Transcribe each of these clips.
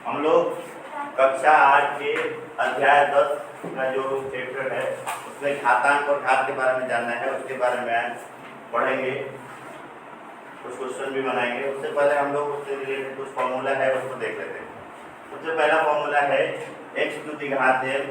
हम लोग कक्षा 8 के अध्याय 10 का जो चैप्टर है उसमें घातांक और घात के बारे में जानना है, उसके बारे में पढ़ेंगे, कुछ क्वेश्चन भी बनाएंगे। उससे पहले हम लोग उससे रिलेटेड कुछ फॉर्मूला है उसको देख लेते हैं। सबसे पहला फॉर्मूला है x टू दी घात m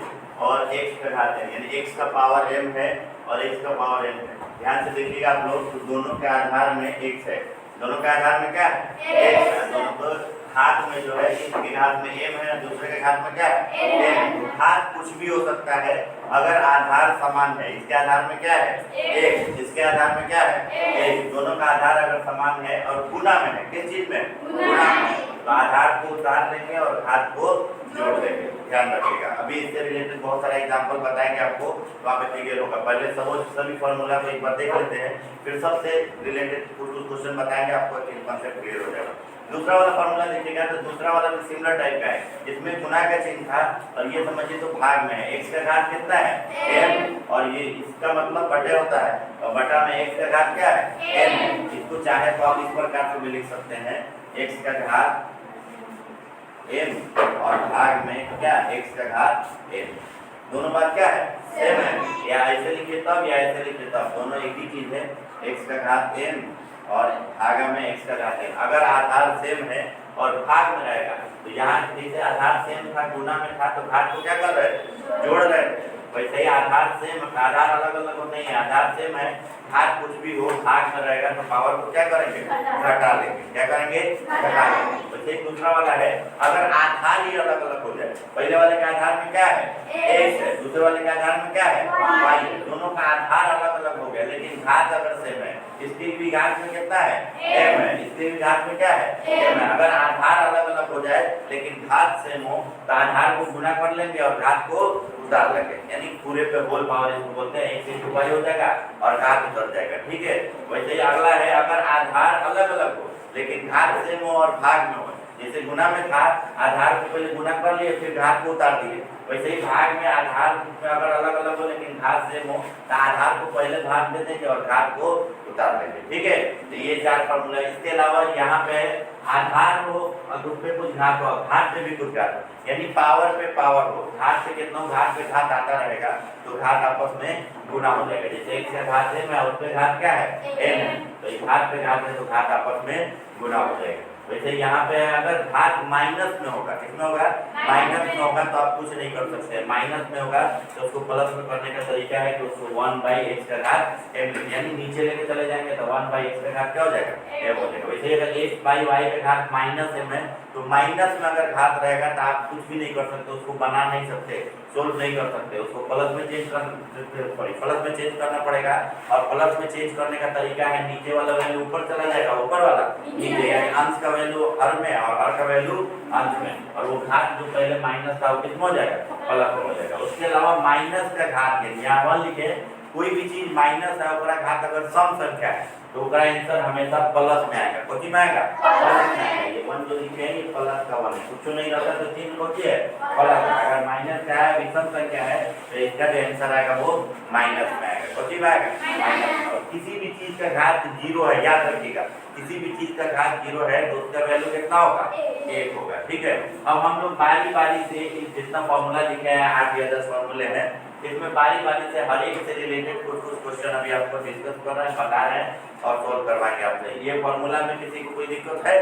और x का घात m, यानी x का पावर m है और x का पावर n है। ध्यान से देखिएगा आप लोग, तो दोनों के आधार में x है, दोनों के आधार में क्या है x है। दोनों को घात में जो है, एक के घात में m है, दूसरे के घात में क्या है m। घात कुछ भी हो सकता है अगर आधार समान है। इसके आधार में क्या है x, इसके आधार में क्या है x। दोनों का आधार अगर समान है और गुना में है, किस चीज में गुना में, तो आधार को उतार लेंगे और घात को जोड़ देंगे। ध्यान रखिएगा, अभी इससे रिलेटेड बहुत सारे एग्जांपल बताएंगे आपको, तो आप क्लियर होगा। पहले सभी फॉर्मूला को एक बार देख लेते हैं, फिर सबसे रिलेटेड कुछ क्वेश्चन बताएंगे, आपको कॉन्सेप्ट क्लियर हो जाएगा। दूसरा वाला फॉर्मूला देखिएगा, तो दूसरा वाला भी सिमिलर टाइप का है, इसमें गुना का चिन्ह था और ये समझिए तो भाग में है। x का घात कितना है m, और ये इसका मतलब बटे होता है, और बटा में x का घात क्या है n। इसको चाहे तो आप इस प्रकार से भी लिख सकते हैं, x का घात m और भाग में क्या x का घात n। दोनों बात क्या है सेम है, या ऐसे लिखे तब या ऐसे लिखे तब, दोनों एक ही चीज है। x का घात n और भागा में x का घात n। अगर आधार सेम है और भाग में रहेगा, तो यहाँ जैसे आधार सेम था गुना में था, तो घात को क्या कर रहे हैं जोड़ रहे हैं। वैसे ही आधार सेम, आधार अलग अलग होते हैं, आधार सेम है, घात कुछ भी हो भाग में रहेगा तो पावर को क्या करेंगे घटा लेंगे। क्या करेंगे घटा लेंगे। वैसे ही दूसरा वाला है, अगर आधार ही अलग अलग हो जाए, पहले वाले के आधार में क्या है x है, दूसरे वाले के आधार में क्या है y है, दोनों का आधार अलग अलग हो गया, लेकिन घात अगर सेम है, इसके भी घात में कितना है m है, इसके भी घात में क्या है m है। अगर आधार अलग अलग हो जाए लेकिन घात सेम हो, तो आधार को गुना कर लेंगे और घात को उतार लेंगे, यानी पूरे पे होल पावर इसको बोलते हैं। x इंटू y हो जाएगा और घात उतर जाएगा। ठीक है, वैसे ही अगला है, अगर आधार अलग अलग हो लेकिन घात सेम हो और भाग में हो, जैसे गुना में था, आधार को पहले गुना कर लिए फिर घात को उतार दिए, वैसे ही भाग में आधार में अगर अलग अलग हो लेकिन घात सेम हो, तो आधार को पहले भाग दे देंगे और घात को उतार देंगे। ठीक है, तो ये चार फॉर्मूला। इसके अलावा यहाँ पे आधार हो और उस पे कुछ घात हो, घात पे भी कुछ घात हो, यानी पावर पे पावर हो, घात पे कितना घात पे घात आता रहेगा, तो घात आपस में गुना हो जाएगा। जैसे x का घात है मैं, उस पे घात क्या है n, तो ये घात पे घात है तो घात आपस में गुना हो जाएगा। वैसे यहाँ पे अगर घात माइनस में होगा, किसमें होगा माइनस में होगा, तो आप कुछ नहीं कर सकते। माइनस में होगा तो उसको प्लस में करने का तरीका है कि उसको 1/x का घात m, यानी नीचे लेके चले जाएंगे तो 1/x का घात क्या हो जाएगा m हो जाएगा। वैसे अगर x/y का घात माइनस m है, तो माइनस में अगर घात रहेगा तो आप कुछ भी नहीं कर सकते, उसको बना नहीं सकते, सोल्व नहीं कर सकते, उसको प्लस में चेंज करना पड़ेगा। और प्लस में चेंज करने का तरीका है, नीचे वाला वैल्यू ऊपर चला जाएगा, ऊपर वाला नीचे, यानी अंश का वैल्यू हर में और हर का वैल्यू अंश में, और वो घात जो पहले माइनस था वो कितना हो जाएगा प्लस हो जाएगा। उसके अलावा माइनस का घात है, यहाँ वन लिखे, कोई भी चीज माइनस है और घात अगर सम संख्या है तो उसका आंसर हमेशा प्लस में आएगा। कितनी में आएगा प्लस में आएगा। ये वन जो लिखे हैं ये प्लस का वन है, कुछ नहीं रहता तो चिन्ह होती है प्लस। अगर माइनस का है, विषम संख्या है, तो इसका जो आंसर आएगा वो माइनस में आएगा। कितनी में आएगा माइनस। और किसी भी चीज का घात जीरो है, याद रखिएगा, किसी भी चीज का घात जीरो है तो उसका वैल्यू कितना होगा 1 होगा। ठीक है, अब हम लोग बारी बारी से जितना फॉर्मूला लिखे हैं 8 या 10 फॉर्मूले हैं, इसमें बारी बारी से हर एक से रिलेटेड कुछ क्वेश्चन अभी आपको डिस्कस कर रहे हैं, बता रहे हैं और सॉल्व करवाएंगे आपसे। ये फॉर्मूला में किसी को कोई दिक्कत है?